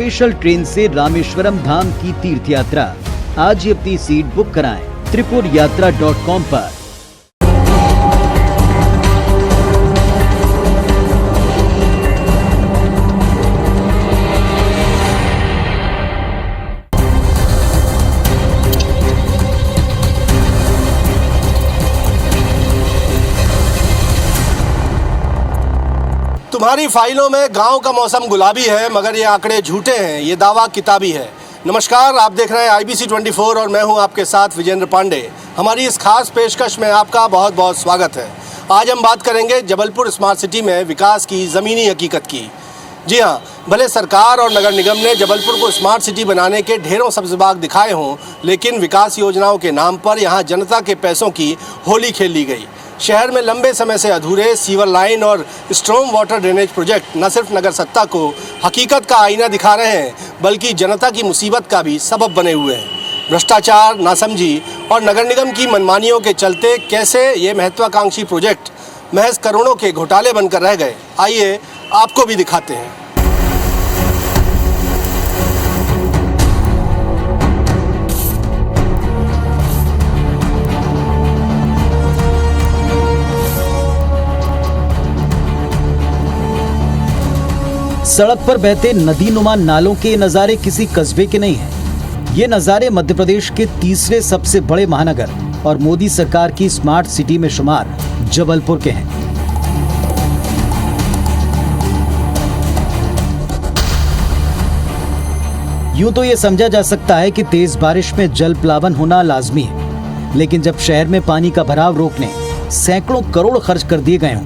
Special train से रामेश्वरम धाम की तीर्थ यात्रा। आज ही अपनी सीट बुक कराएं tripurayatra.com पर। तुम्हारी फाइलों में गांव का मौसम गुलाबी है, मगर ये आंकड़े झूठे हैं, ये दावा किताबी है। नमस्कार, आप देख रहे हैं IBC 24 और मैं हूं आपके साथ विजेंद्र पांडे। हमारी इस खास पेशकश में आपका बहुत बहुत स्वागत है। आज हम बात करेंगे जबलपुर स्मार्ट सिटी में विकास की ज़मीनी हकीकत की। जी हाँ, भले सरकार और नगर निगम ने जबलपुर को स्मार्ट सिटी बनाने के ढेरों सब्ज़बाग दिखाए हों, लेकिन विकास योजनाओं के नाम पर यहाँ जनता के पैसों की होली खेल ली गई। शहर में लंबे समय से अधूरे सीवर लाइन और स्ट्रॉम वाटर ड्रेनेज प्रोजेक्ट न सिर्फ नगर सत्ता को हकीकत का आईना दिखा रहे हैं, बल्कि जनता की मुसीबत का भी सबब बने हुए हैं। भ्रष्टाचार, नासमझी और नगर निगम की मनमानियों के चलते कैसे ये महत्वाकांक्षी प्रोजेक्ट महज करोड़ों के घोटाले बनकर रह गए, आइए आपको भी दिखाते हैं। सड़क पर बहते नदीनुमा नालों के नज़ारे किसी कस्बे के नहीं हैं। ये नज़ारे मध्य प्रदेश के तीसरे सबसे बड़े महानगर और मोदी सरकार की स्मार्ट सिटी में शुमार जबलपुर के हैं। यूं तो ये समझा जा सकता है कि तेज बारिश में जल प्लावन होना लाजमी है, लेकिन जब शहर में पानी का भराव रोकने सैकड़ों करोड़ खर्च कर दिए गए हों,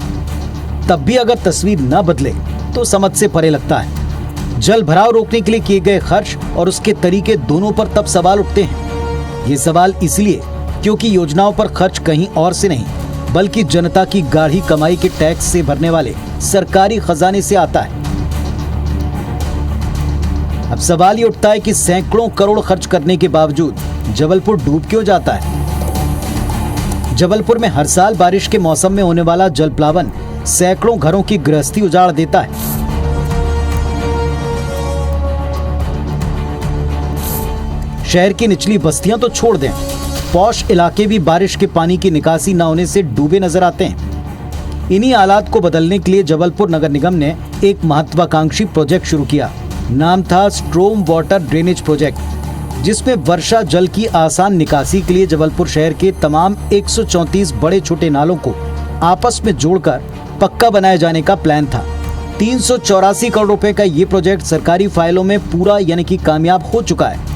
तब भी अगर तस्वीर न बदले तो समझ से परे लगता है। जल भराव रोकने के लिए किए गए खर्च और उसके तरीके दोनों पर तब सवाल उठते हैं। ये सवाल इसलिए क्योंकि योजनाओं पर खर्च कहीं और से नहीं, बल्कि जनता की गाढ़ी कमाई के टैक्स से भरने वाले सरकारी खजाने से आता है। अब सवाल ये उठता है कि सैकड़ों करोड़ खर्च करने के बावजूद जबलपुर डूब क्यों जाता है। जबलपुर में हर साल बारिश के मौसम में होने वाला जल प्लावन सैकड़ों घरों की गृहस्थी उजाड़ देता है। शहर की निचली बस्तियां तो छोड़ दें, पॉश इलाके भी बारिश के पानी की निकासी न होने से डूबे नजर आते हैं। इन्हीं हालात को बदलने के लिए जबलपुर नगर निगम ने एक महत्वाकांक्षी प्रोजेक्ट शुरू किया। नाम था स्ट्रॉम वाटर ड्रेनेज प्रोजेक्ट, जिसमें वर्षा जल की आसान निकासी के लिए जबलपुर शहर के तमाम 134 बड़े छोटे नालों को आपस में जोड़कर पक्का बनाए जाने का प्लान था। 384 करोड़ रुपए का ये प्रोजेक्ट सरकारी फाइलों में पूरा यानी कि कामयाब हो चुका है।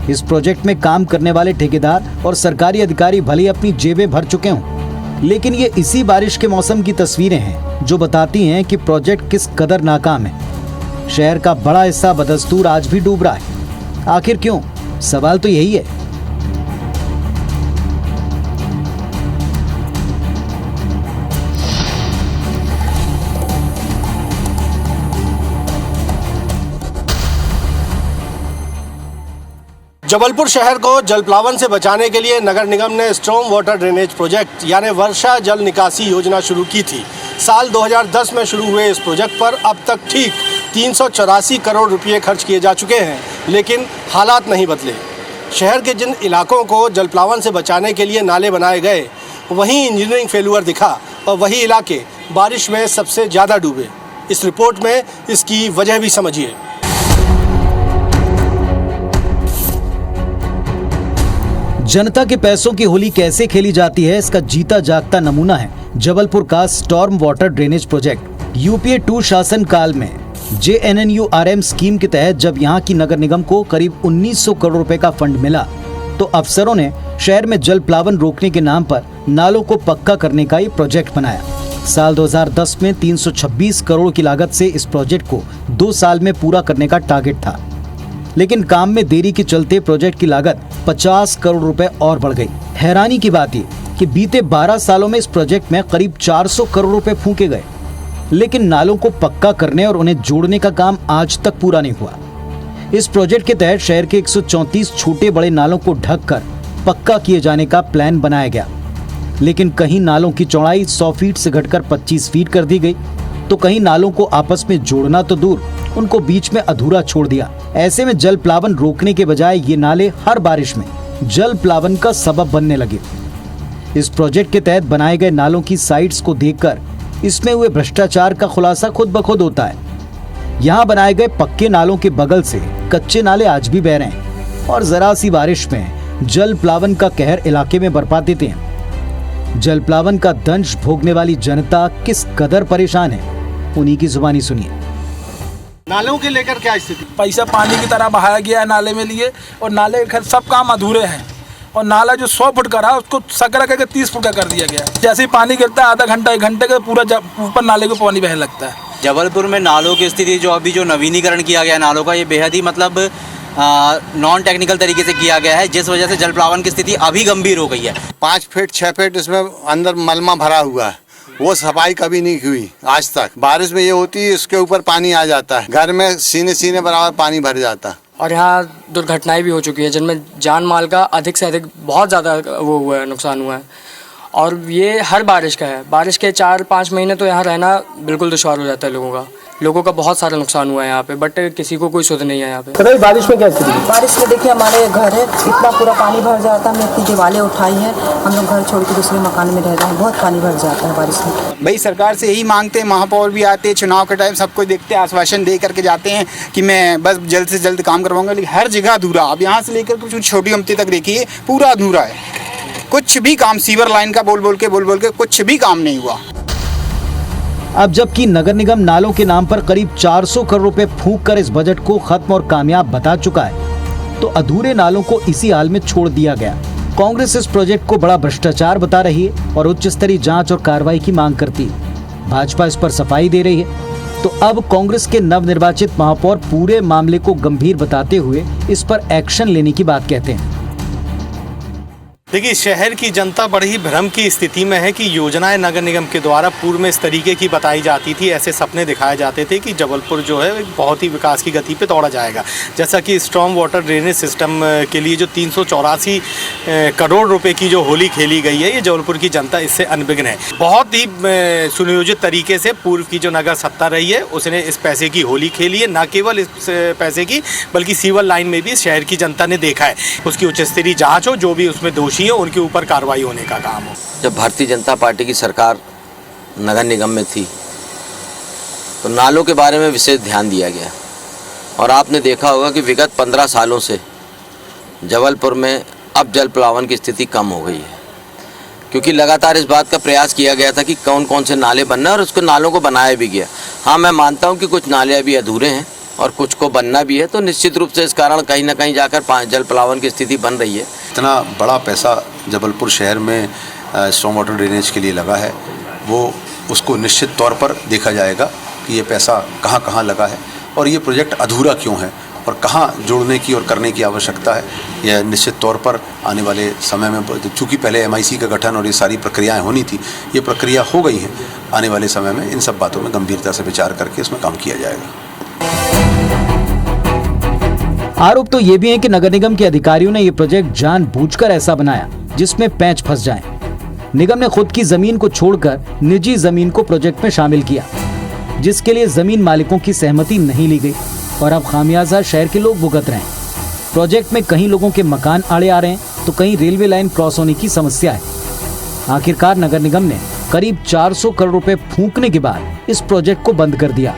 इस प्रोजेक्ट में काम करने वाले ठेकेदार और सरकारी अधिकारी भले अपनी जेबें भर चुके हों, लेकिन ये इसी बारिश के मौसम की तस्वीरें हैं जो बताती हैं कि प्रोजेक्ट किस कदर नाकाम है। शहर का बड़ा हिस्सा बदस्तूर आज भी डूब रहा है। आखिर क्यों? सवाल तो यही है। जबलपुर शहर को जल प्लावन से बचाने के लिए नगर निगम ने स्ट्रॉम वाटर ड्रेनेज प्रोजेक्ट यानी वर्षा जल निकासी योजना शुरू की थी। साल 2010 में शुरू हुए इस प्रोजेक्ट पर अब तक ठीक 384 करोड़ रुपए खर्च किए जा चुके हैं, लेकिन हालात नहीं बदले। शहर के जिन इलाकों को जल प्लावन से बचाने के लिए नाले बनाए गए, वहीं इंजीनियरिंग फेल्यूर दिखा और वही इलाके बारिश में सबसे ज़्यादा डूबे। इस रिपोर्ट में इसकी वजह भी समझिए। जनता के पैसों की होली कैसे खेली जाती है, इसका जीता जागता नमूना है जबलपुर का storm water drainage project. UPA 2 शासन काल में JNNURM स्कीम के तहत जब यहाँ की नगर निगम को करीब 1900 करोड़ रुपए का फंड मिला, तो अफसरों ने शहर में जल प्लावन रोकने के नाम पर नालों को पक्का करने का ये प्रोजेक्ट बनाया। साल 2010 में 326 करोड़ की लागत से इस प्रोजेक्ट को 2 साल में पूरा करने का टारगेट था, लेकिन काम में देरी के चलते प्रोजेक्ट की लागत 50 करोड़ रुपए और बढ़ गई। हैरानी की बात ये कि बीते 12 सालों में इस प्रोजेक्ट में करीब 400 करोड़ रुपए फूंके गए, लेकिन नालों को पक्का करने और उन्हें जोड़ने का काम आज तक पूरा नहीं हुआ। इस प्रोजेक्ट के तहत शहर के 134 छोटे बड़े नालों को ढककर पक्का किए जाने का प्लान बनाया गया, लेकिन कहीं नालों की चौड़ाई 100 फीट से घटकर 25 फीट कर दी गई, तो कहीं नालों को आपस में जोड़ना तो दूर उनको बीच में अधूरा छोड़ दिया। ऐसे में जल प्लावन रोकने के बजाय ये नाले हर बारिश में जल प्लावन का सबब बनने लगे। इस प्रोजेक्ट के तहत बनाए गए नालों की साइट्स को देखकर इसमें हुए भ्रष्टाचार का खुलासा खुद ब खुद होता है। यहाँ बनाए गए पक्के नालों के बगल से कच्चे नाले आज भी बह रहे हैं और जरा सी बारिश में जल प्लावन का कहर इलाके में बरपा देते हैं। जल प्लावन का दंश भोगने वाली जनता किस कदर परेशान है, उन्हीं की जुबानी सुनिए। नालों के लेकर क्या स्थिति? पैसा पानी की तरह बहाया गया है नाले में लिए, और नाले के सब काम अधूरे हैं। और नाला जो 100 फुट का रहा उसको सकरा करके 30 फुट का कर दिया गया है। जैसे ही पानी गिरता है आधा घंटा 1 घंटे का पूरा ऊपर नाले को पानी बहने लगता है। जबलपुर में नालों की स्थिति जो नवीनीकरण किया गया है नालों का, ये बेहद ही मतलब नॉन टेक्निकल तरीके से किया गया है, जिस वजह से जल प्लावन की स्थिति अभी गंभीर हो गई है। 5 फीट 6 फीट इसमें अंदर मलमा भरा हुआ है, वो सफाई कभी नहीं हुई आज तक। बारिश में ये होती है, इसके ऊपर पानी आ जाता है, घर में सीने बराबर पानी भर जाता है। और यहाँ दुर्घटनाएं भी हो चुकी है जिनमें जान माल का अधिक से अधिक बहुत ज़्यादा वो हुआ है, नुकसान हुआ है। और ये हर बारिश का है। बारिश के 4-5 महीने तो यहाँ रहना बिल्कुल दुश्वार हो जाता है लोगों का बहुत सारा नुकसान हुआ है यहाँ पे, बट किसी को कोई सुध नहीं है यहाँ पे। तो बारिश में क्या स्थिति? बारिश में देखिए हमारे घर है, इतना पूरा पानी भर जाता है। हमने इतनी दीवारें उठाई हैं, हम लोग घर छोड़ के दूसरे मकान में रह रहे हैं, बहुत पानी भर जाता है बारिश में। भाई सरकार से यही मांगते हैं, महापौर भी आते हैं चुनाव के टाइम, सबको देखते हैं, आश्वासन दे करके जाते हैं कि मैं बस जल्द से जल्द काम करवाऊंगा, लेकिन हर जगह अधूरा। अब यहाँ से लेकर कुछ छोटी अमती तक देखिए पूरा अधूरा है, कुछ भी काम सीवर लाइन का बोल बोल के कुछ भी काम नहीं हुआ। अब जबकि नगर निगम नालों के नाम पर करीब 400 करोड़ रुपए फूंक कर इस बजट को खत्म और कामयाब बता चुका है, तो अधूरे नालों को इसी हाल में छोड़ दिया गया। कांग्रेस इस प्रोजेक्ट को बड़ा भ्रष्टाचार बता रही है और उच्च स्तरीय जांच और कार्रवाई की मांग करती है। भाजपा इस पर सफाई दे रही है, तो अब कांग्रेस के नवनिर्वाचित महापौर पूरे मामले को गंभीर बताते हुए इस पर एक्शन लेने की बात कहते हैं। देखिए, शहर की जनता बड़ी ही भ्रम की स्थिति में है कि योजनाएं नगर निगम के द्वारा पूर्व में इस तरीके की बताई जाती थी, ऐसे सपने दिखाए जाते थे कि जबलपुर जो है एक बहुत ही विकास की गति पे दौड़ा जाएगा। जैसा कि स्ट्रॉन्ग वाटर ड्रेनेज सिस्टम के लिए जो 384 करोड़ रुपए की जो होली खेली गई है, ये जबलपुर की जनता इससे अनभिज्ञ है। बहुत ही सुनियोजित तरीके से पूर्व की जो नगर सत्ता रही है उसने इस पैसे की होली खेली है। न केवल इस पैसे की बल्कि सीवर लाइन में भी शहर की जनता ने देखा है। उसकी उच्च स्तरीय जाँच हो, जो भी उसमें दोषी उनके ऊपर कार्रवाई होने का काम हो। जब भारतीय जनता पार्टी की सरकार नगर निगम में थी तो नालों के बारे में विशेष ध्यान दिया गया, और आपने देखा होगा कि विगत 15 सालों से जबलपुर में अब जल प्लावन की स्थिति कम हो गई है, क्योंकि लगातार इस बात का प्रयास किया गया था कि कौन कौन से नाले बनना है, और उसको नालों को बनाया भी गया। हाँ, मैं मानता हूँ कि कुछ नाले अभी अधूरे हैं और कुछ को बनना भी है, तो निश्चित रूप से इस कारण कहीं ना कहीं जाकर जल प्लावन की स्थिति बन रही है। इतना बड़ा पैसा जबलपुर शहर में स्ट्रॉन्ग वाटर ड्रेनेज के लिए लगा है, वो उसको निश्चित तौर पर देखा जाएगा कि ये पैसा कहाँ कहाँ लगा है और ये प्रोजेक्ट अधूरा क्यों है और कहाँ जोड़ने की और करने की आवश्यकता है। यह निश्चित तौर पर आने वाले समय में, चूँकि पहले MIC का गठन और ये सारी प्रक्रियाएँ होनी थी, ये प्रक्रिया हो गई है। आने वाले समय में इन सब बातों में गंभीरता से विचार करके इसमें काम किया जाएगा। आरोप तो ये भी है कि नगर निगम के अधिकारियों ने ये प्रोजेक्ट जानबूझकर ऐसा बनाया जिसमें पैंच फंस जाए। निगम ने खुद की जमीन को छोड़कर निजी जमीन को प्रोजेक्ट में शामिल किया, जिसके लिए जमीन मालिकों की सहमति नहीं ली गई, और अब खामियाजा शहर के लोग भुगत रहे हैं। प्रोजेक्ट में कहीं लोगों के मकान आड़े आ रहे हैं तो कहीं रेलवे लाइन क्रॉस होने की समस्या है। आखिरकार नगर निगम ने करीब 400 करोड़ रुपए फूंकने के बाद इस प्रोजेक्ट को बंद कर दिया।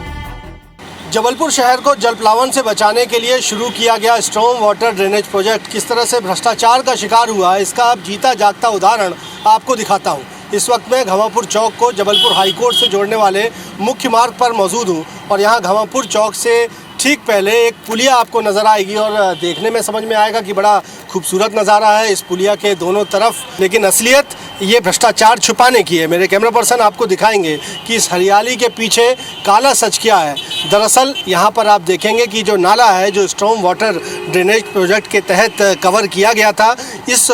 जबलपुर शहर को जल प्लावन से बचाने के लिए शुरू किया गया स्ट्रॉन्ग वाटर ड्रेनेज प्रोजेक्ट किस तरह से भ्रष्टाचार का शिकार हुआ है, इसका अब जीता जागता उदाहरण आपको दिखाता हूं। इस वक्त मैं घमापुर चौक को जबलपुर हाईकोर्ट से जोड़ने वाले मुख्य मार्ग पर मौजूद हूं, और यहां घमापुर चौक से ठीक पहले एक पुलिया आपको नज़र आएगी, और देखने में समझ में आएगा कि बड़ा खूबसूरत नज़ारा है इस पुलिया के दोनों तरफ, लेकिन असलियत ये भ्रष्टाचार छुपाने की है। मेरे कैमरा पर्सन आपको दिखाएंगे कि इस हरियाली के पीछे काला सच क्या है। दरअसल यहाँ पर आप देखेंगे कि जो नाला है, जो स्ट्रॉन्ग वाटर ड्रेनेज प्रोजेक्ट के तहत कवर किया गया था, इस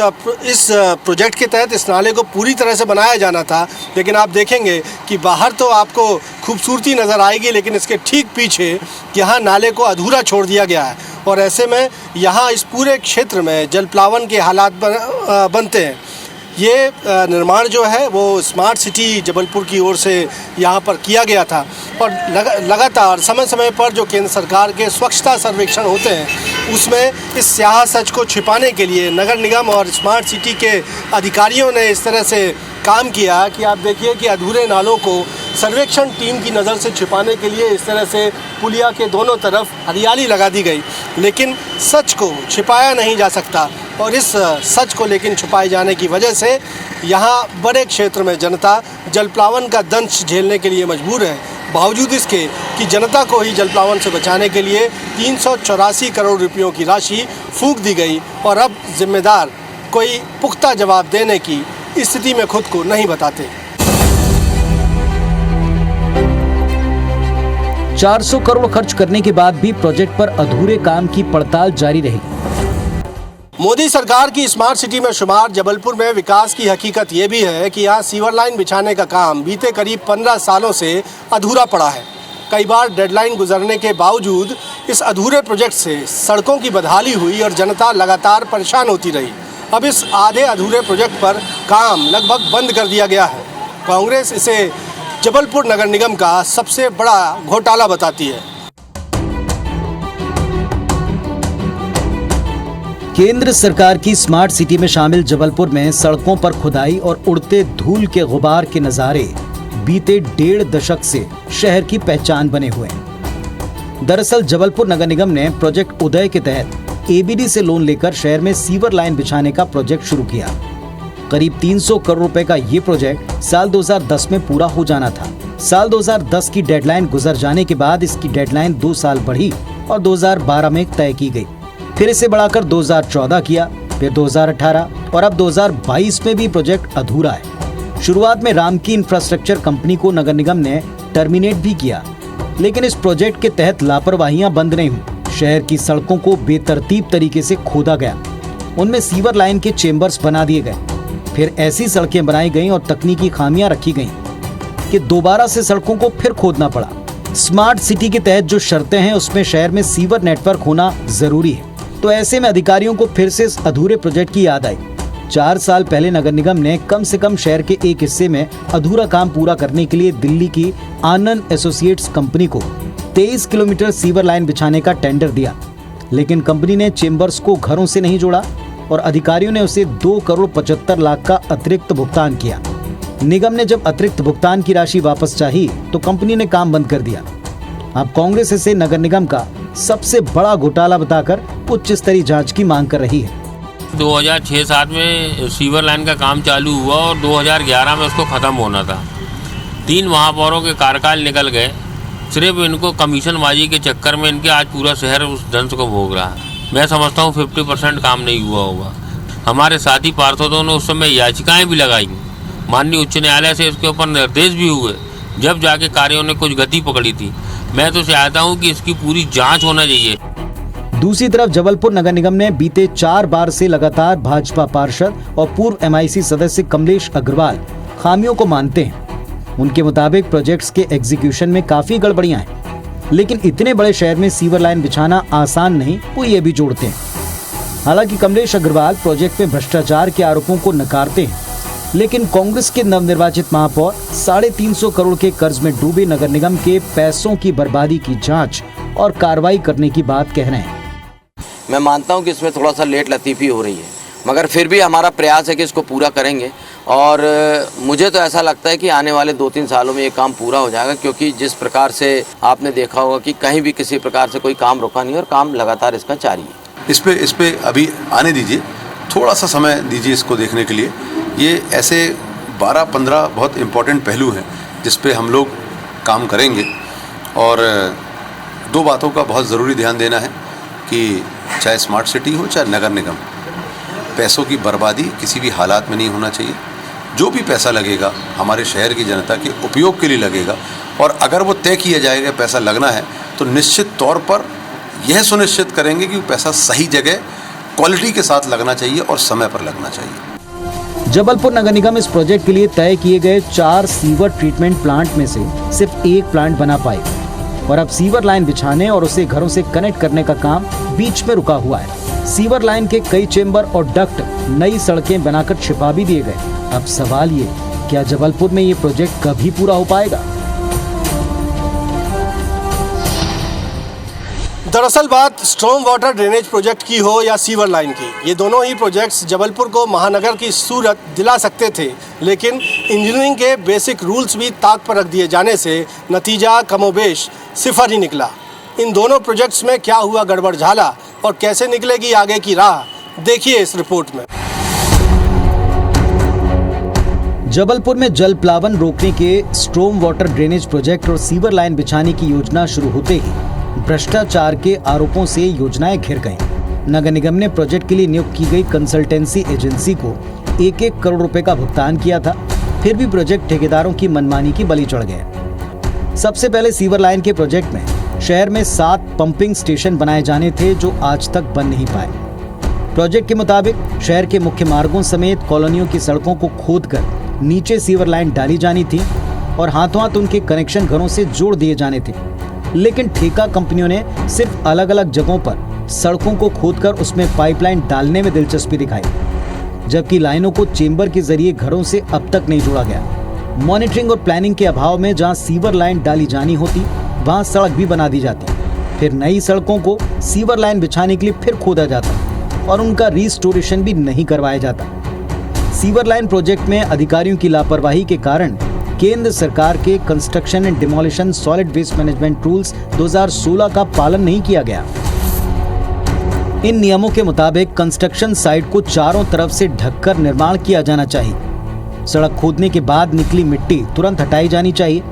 प्रोजेक्ट के तहत इस नाले को पूरी तरह से बनाया जाना था, लेकिन आप देखेंगे कि बाहर तो आपको खूबसूरती नज़र आएगी, लेकिन इसके ठीक पीछे यहाँ नाले को अधूरा छोड़ दिया गया है, और ऐसे में यहाँ इस पूरे क्षेत्र में जल प्लावन के हालात बनते हैं। ये निर्माण जो है वो स्मार्ट सिटी जबलपुर की ओर से यहाँ पर किया गया था और लगातार समय समय पर जो केंद्र सरकार के स्वच्छता सर्वेक्षण होते हैं उसमें इस स्याह सच को छिपाने के लिए नगर निगम और स्मार्ट सिटी के अधिकारियों ने इस तरह से काम किया कि आप देखिए कि अधूरे नालों को सर्वेक्षण टीम की नज़र से छिपाने के लिए इस तरह से पुलिया के दोनों तरफ हरियाली लगा दी गई, लेकिन सच को छिपाया नहीं जा सकता और इस सच को लेकिन छुपाए जाने की वजह से यहाँ बड़े क्षेत्र में जनता जलप्लावन का दंश झेलने के लिए मजबूर है। बावजूद इसके कि जनता को ही जलप्लावन से बचाने के लिए 384 करोड़ रुपयों की राशि फूंक दी गई और अब जिम्मेदार कोई पुख्ता जवाब देने की स्थिति में खुद को नहीं बताते। 400 करोड़ खर्च करने के बाद भी प्रोजेक्ट पर अधूरे काम की पड़ताल जारी रही। मोदी सरकार की स्मार्ट सिटी में शुमार जबलपुर में विकास की हकीकत ये भी है कि यहाँ सीवर लाइन बिछाने का काम बीते करीब 15 सालों से अधूरा पड़ा है। कई बार डेडलाइन गुजरने के बावजूद इस अधूरे प्रोजेक्ट से सड़कों की बदहाली हुई और जनता लगातार परेशान होती रही। अब इस आधे अधूरे प्रोजेक्ट पर काम लगभग बंद कर दिया गया है। कांग्रेस इसे जबलपुर नगर निगम का सबसे बड़ा घोटाला बताती है। केंद्र सरकार की स्मार्ट सिटी में शामिल जबलपुर में सड़कों पर खुदाई और उड़ते धूल के गुबार के नजारे बीते 1.5 दशक से शहर की पहचान बने हुए हैं। दरअसल जबलपुर नगर निगम ने प्रोजेक्ट उदय के तहत एबीडी से लोन लेकर शहर में सीवर लाइन बिछाने का प्रोजेक्ट शुरू किया। करीब 300 करोड़ रुपए का ये प्रोजेक्ट साल 2010 में पूरा हो जाना था। साल 2010 की डेडलाइन गुजर जाने के बाद इसकी डेडलाइन 2 साल बढ़ी और 2012 में तय की गई। फिर इसे बढ़ाकर 2014 किया, फिर 2018 और अब 2022 में भी प्रोजेक्ट अधूरा है। शुरुआत में रामकी इंफ्रास्ट्रक्चर कंपनी को नगर निगम ने टर्मिनेट भी किया, लेकिन इस प्रोजेक्ट के तहत लापरवाहियां बंद नहीं हुई। शहर की सड़कों को बेतरतीब तरीके से खोदा गया, उनमें सीवर लाइन के चेंबर्स बना दिए गए। फिर ऐसी सड़कें बनाई गईं और तकनीकी खामियां रखी गईं कि दोबारा से सड़कों को फिर खोदना पड़ा। स्मार्ट सिटी के तहत जो शर्तें हैं उसमें शहर में सीवर नेटवर्क होना जरूरी है, तो ऐसे में अधिकारियों को फिर से इस अधूरे प्रोजेक्ट की याद आई। 4 साल पहले नगर निगम ने कम से कम शहर के एक हिस्से में अधूरा काम पूरा करने के लिए दिल्ली की आनंद एसोसिएट्स कंपनी को 23 किलोमीटर सीवर लाइन बिछाने का टेंडर दिया, लेकिन कंपनी ने चेंबर्स को घरों से नहीं जोड़ा और अधिकारियों ने उसे 2 करोड़ 75 लाख का अतिरिक्त भुगतान किया। निगम ने जब अतिरिक्त भुगतान की राशि वापस चाही तो कंपनी ने काम बंद कर दिया। अब कांग्रेस इसे नगर निगम का सबसे बड़ा घोटाला बताकर उच्च स्तरीय जांच की मांग कर रही है। 2006-7 में सीवर लाइन का काम चालू हुआ और 2011 में उसको ख़त्म होना था। 3 महापौरों के कार्यकाल निकल गए। सिर्फ इनको कमीशनबाजी के चक्कर में इनके आज पूरा शहर उस दंश को भोग रहा है। मैं समझता हूँ 50% काम नहीं हुआ होगा। हमारे साथी पार्षदों ने उस समय याचिकाएं भी लगाई, माननीय उच्च न्यायालय से इसके ऊपर निर्देश भी हुए, जब जाके कार्यों ने कुछ गति पकड़ी थी। मैं तो चाहता हूँ कि इसकी पूरी जांच होना चाहिए। दूसरी तरफ जबलपुर नगर निगम ने बीते 4 बार से लगातार भाजपा पार्षद और पूर्व MIC सदस्य कमलेश अग्रवाल खामियों को मानते हैं। उनके मुताबिक प्रोजेक्ट्स के एग्जीक्यूशन में काफी गड़बड़ियां हैं, लेकिन इतने बड़े शहर में सीवर लाइन बिछाना आसान नहीं, वो ये भी जोड़ते हैं। हालांकि कमलेश अग्रवाल प्रोजेक्ट में भ्रष्टाचार के आरोपों को नकारते हैं, लेकिन कांग्रेस के नवनिर्वाचित महापौर 350 करोड़ के कर्ज में डूबे नगर निगम के पैसों की बर्बादी की जांच और कार्रवाई करने की बात कह रहे हैं। मैं मानता हूं कि इसमें थोड़ा सा लेट लतीफ़ी हो रही है, मगर फिर भी हमारा प्रयास है कि इसको पूरा करेंगे और मुझे तो ऐसा लगता है कि आने वाले 2-3 सालों में ये काम पूरा हो जाएगा, क्योंकि जिस प्रकार से आपने देखा होगा कि कहीं भी किसी प्रकार से कोई काम रुका नहीं और काम लगातार इसका जारी है। इस पे अभी आने दीजिए, थोड़ा सा समय दीजिए इसको देखने के लिए। ये ऐसे 12-15 बहुत इम्पोर्टेंट पहलू हैं जिस पे हम लोग काम करेंगे और 2 बातों का बहुत ज़रूरी ध्यान देना है कि चाहे स्मार्ट सिटी हो चाहे नगर निगम, पैसों की बर्बादी किसी भी हालात में नहीं होना चाहिए। जो भी पैसा लगेगा हमारे शहर की जनता के उपयोग के लिए लगेगा और अगर वो तय किया जाएगा पैसा लगना है तो निश्चित तौर पर यह सुनिश्चित करेंगे कि पैसा सही जगह क्वालिटी के साथ लगना चाहिए और समय पर लगना चाहिए। जबलपुर नगर निगम इस प्रोजेक्ट के लिए तय किए गए 4 सीवर ट्रीटमेंट प्लांट में से सिर्फ 1 प्लांट बना पाए और अब सीवर लाइन बिछाने और उसे घरों से कनेक्ट करने का काम बीच में रुका हुआ है। सीवर लाइन के कई चेंबर और डक्ट नई सड़कें बनाकर छिपा भी दिए गए। अब सवाल ये, क्या जबलपुर में ये प्रोजेक्ट कभी पूरा हो पाएगा? दरअसल बात स्ट्रॉम वाटर ड्रेनेज प्रोजेक्ट की हो या सीवर लाइन की, ये दोनों ही प्रोजेक्ट्स जबलपुर को महानगर की सूरत दिला सकते थे, लेकिन इंजीनियरिंग के बेसिक रूल्स भी ताक पर रख दिए जाने से नतीजा कमोबेश सिफर ही निकला। इन दोनों प्रोजेक्ट्स में क्या हुआ गड़बड़ झाला और कैसे निकलेगी आगे की राह, देखिए इस रिपोर्ट में। जबलपुर में जल प्लावन रोकने के स्ट्रॉम वाटर ड्रेनेज प्रोजेक्ट और सीवर लाइन बिछाने की योजना शुरू होते ही भ्रष्टाचार के आरोपों से योजनाएं घिर गईं। नगर निगम ने प्रोजेक्ट के लिए नियुक्त की गई कंसल्टेंसी एजेंसी को 1-1 करोड़ रुपए का भुगतान किया था, फिर भी प्रोजेक्ट ठेकेदारों की मनमानी की बलि चढ़ गए। सबसे पहले सीवर लाइन के प्रोजेक्ट में शहर में 7 पंपिंग स्टेशन बनाए जाने थे, जो आज तक बन नहीं पाए। प्रोजेक्ट के मुताबिक शहर के मुख्य मार्गों समेत कॉलोनियों की सड़कों को खोदकर नीचे सीवर लाइन डाली जानी थी और हाथों हाथ उनके कनेक्शन घरों से जोड़ दिए जाने थे। लेकिन ठेका कंपनियों ने सिर्फ अलग अलग जगहों पर सड़कों को खोदकर उसमें पाइपलाइन डालने में दिलचस्पी दिखाई, जबकि लाइनों को चेंबर के जरिए घरों से अब तक नहीं जोड़ा गया। मॉनिटरिंग और प्लानिंग के अभाव में जहां सीवर लाइन डाली जानी होती, वहां सड़क भी बना दी जाती, फिर नई सड़कों को सीवर लाइन बिछाने के लिए फिर खोदा जाता और उनका रिस्टोरेशन भी नहीं करवाया जाता। सीवर लाइन प्रोजेक्ट में अधिकारियों की लापरवाही के कारण केंद्र सरकार के construction and demolition solid waste management rules 2016 का पालन नहीं किया गया। इन नियमों के मुताबिक कंस्ट्रक्शन साइट को चारों तरफ से ढककर निर्माण किया जाना चाहिए। सड़क खोदने के बाद निकली मिट्टी तुरंत हटाई जानी चाहिए।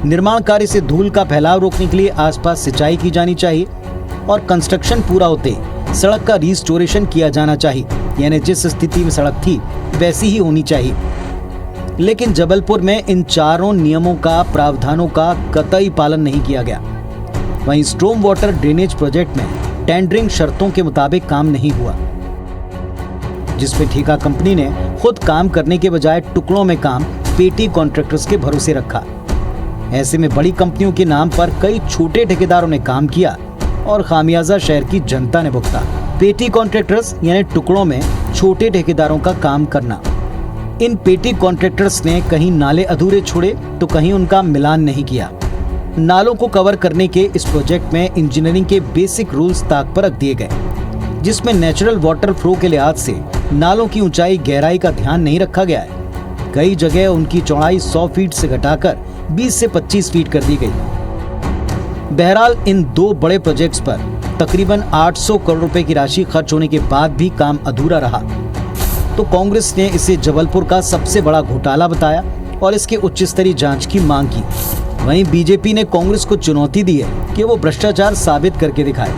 निर्माण कार्य से धूल का फैलाव रोकने के लिए आसपास सिंचाई की जानी चाहिए और कंस्ट्रक्शन पूरा होते सड़क का रिस्टोरेशन किया जाना चाहिए, यानी जिस स्थिति में सड़क थी वैसी ही होनी चाहिए। लेकिन जबलपुर में इन चारों नियमों का प्रावधानों का कतई पालन नहीं किया गया। वहीं स्ट्रॉम वाटर ड्रेनेज प्रोजेक्ट में टेंडरिंग शर्तों के मुताबिक काम नहीं हुआ, जिसमें ठेका कंपनी ने खुद काम करने के बजाय टुकड़ों में काम पेटी कॉन्ट्रैक्टर्स के भरोसे रखा। ऐसे में बड़ी कंपनियों के नाम पर कई छोटे ठेकेदारों ने काम किया और खामियाजा शहर की जनता ने भुगता। पेटी कॉन्ट्रैक्टर्स यानी टुकड़ों में छोटे ठेकेदारों का काम करना। इन पेटी कॉन्ट्रैक्टर्स ने कहीं नाले अधूरे छोड़े तो कहीं उनका मिलान नहीं किया। नालों को कवर करने के इस प्रोजेक्ट में इंजीनियरिंग के बेसिक रूल्स ताक पर रख दिए गए, जिसमें नेचुरल वाटर फ्लो के लिहाज से नालों की ऊंचाई गहराई का ध्यान नहीं रखा गया है। कई जगह उनकी चौड़ाई 100 फीट से घटाकर 20 से 25 फीट कर दी गई। बहरहाल इन दो बड़े प्रोजेक्ट्स पर तकरीबन 800 करोड़ रुपए की राशि खर्च होने के बाद भी काम अधूरा रहा, तो कांग्रेस ने इसे जबलपुर का सबसे बड़ा घोटाला बताया और इसके उच्च स्तरीय जांच की मांग की। वहीं बीजेपी ने कांग्रेस को चुनौती दी है कि वो भ्रष्टाचार साबित करके दिखाए।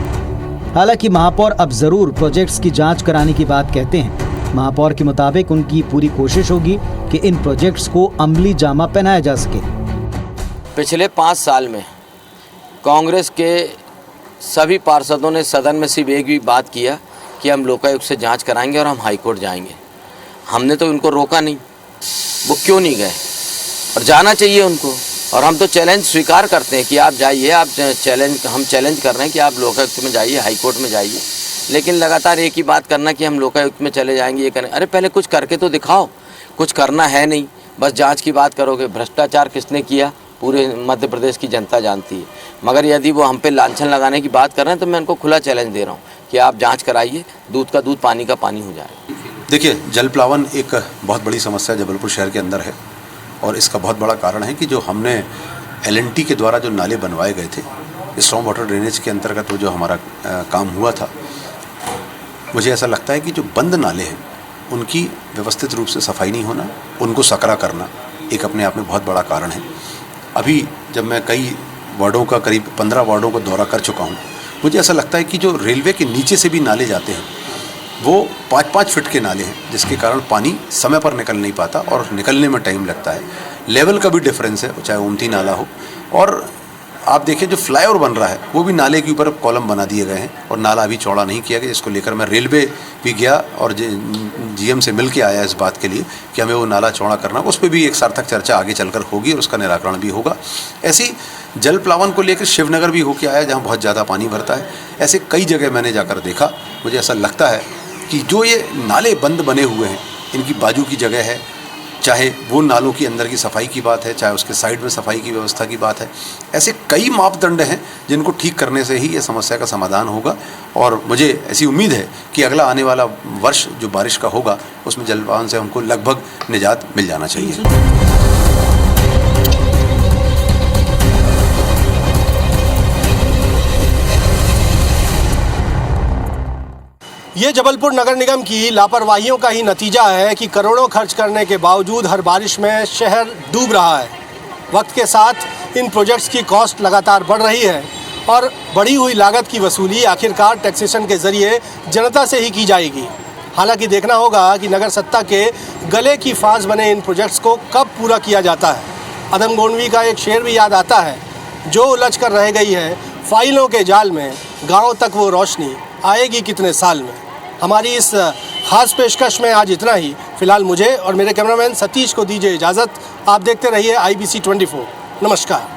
हालांकि महापौर अब जरूर प्रोजेक्ट्स की जांच कराने की बात कहते हैं। महापौर के मुताबिक उनकी पूरी कोशिश होगी कि इन प्रोजेक्ट्स को अमली जामा पहनाया जा सके। पिछले 5 साल में कांग्रेस के सभी पार्षदों ने सदन में सिर्फ एक भी बात किया कि हम लोकायुक्त से जांच कराएंगे और हम हाईकोर्ट जाएंगे। हमने तो उनको रोका नहीं, वो क्यों नहीं गए? और जाना चाहिए उनको। और हम तो चैलेंज स्वीकार करते हैं कि आप जाइए, आप हम चैलेंज कर रहे हैं कि आप लोकायुक्त में जाइए, हाईकोर्ट में जाइए। लेकिन लगातार एक ही बात करना कि हम लोकायुक्त में चले जाएंगे, ये करें। अरे पहले कुछ करके तो दिखाओ। कुछ करना है नहीं, बस जांच की बात करोगे। भ्रष्टाचार किसने किया पूरे मध्य प्रदेश की जनता जानती है। मगर यदि वो हम पे लांछन लगाने की बात कर रहे हैं तो मैं उनको खुला चैलेंज दे रहा हूँ कि आप जांच कराइए, दूध का दूध पानी का पानी हो जाए। देखिए, जल प्लावन एक बहुत बड़ी समस्या जबलपुर शहर के अंदर है और इसका बहुत बड़ा कारण है कि जो हमने LNT के द्वारा जो नाले बनवाए गए थे, स्ट्रॉम वाटर ड्रेनेज के अंतर्गत वो जो हमारा काम हुआ था, मुझे ऐसा लगता है कि जो बंद नाले हैं उनकी व्यवस्थित रूप से सफाई नहीं होना, उनको सकरा करना एक अपने आप में बहुत बड़ा कारण है। अभी जब मैं कई वार्डों का करीब 15 वार्डों का दौरा कर चुका हूँ, मुझे ऐसा लगता है कि जो रेलवे के नीचे से भी नाले जाते हैं वो 5-5 फीट के नाले हैं, जिसके कारण पानी समय पर निकल नहीं पाता और निकलने में टाइम लगता है। लेवल का भी डिफरेंस है, चाहे उमती नाला हो। और आप देखिए जो फ्लाईओवर बन रहा है वो भी नाले के ऊपर कॉलम बना दिए गए हैं और नाला अभी चौड़ा नहीं किया गया। इसको लेकर मैं रेलवे भी गया और GM से मिल के आया इस बात के लिए कि हमें वो नाला चौड़ा करना, उस पर भी एक सार्थक चर्चा आगे चलकर होगी और उसका निराकरण भी होगा। ऐसी जल प्लावन को लेकर शिवनगर भी होके आया जहाँ बहुत ज़्यादा पानी भरता है। ऐसे कई जगह मैंने जाकर देखा। मुझे ऐसा लगता है कि जो ये नाले बंद बने हुए हैं, इनकी बाजू की जगह है, चाहे वो नालों की अंदर की सफाई की बात है, चाहे उसके साइड में सफाई की व्यवस्था की बात है, ऐसे कई मापदंड हैं जिनको ठीक करने से ही ये समस्या का समाधान होगा। और मुझे ऐसी उम्मीद है कि अगला आने वाला वर्ष जो बारिश का होगा उसमें जल प्लावन से हमको लगभग निजात मिल जाना चाहिए। ये जबलपुर नगर निगम की लापरवाहियों का ही नतीजा है कि करोड़ों खर्च करने के बावजूद हर बारिश में शहर डूब रहा है। वक्त के साथ इन प्रोजेक्ट्स की कॉस्ट लगातार बढ़ रही है और बढ़ी हुई लागत की वसूली आखिरकार टैक्सेशन के ज़रिए जनता से ही की जाएगी। हालांकि देखना होगा कि नगर सत्ता के गले की फांस बने इन प्रोजेक्ट्स को कब पूरा किया जाता है। अदम गोंडवी का एक शेर भी याद आता है, जो उलझ कर रह गई है फाइलों के जाल में, गाँव तक वो रोशनी आएगी कितने साल में। हमारी इस खास पेशकश में आज इतना ही। फिलहाल मुझे और मेरे कैमरामैन सतीश को दीजिए इजाज़त। आप देखते रहिए IBC 24। नमस्कार।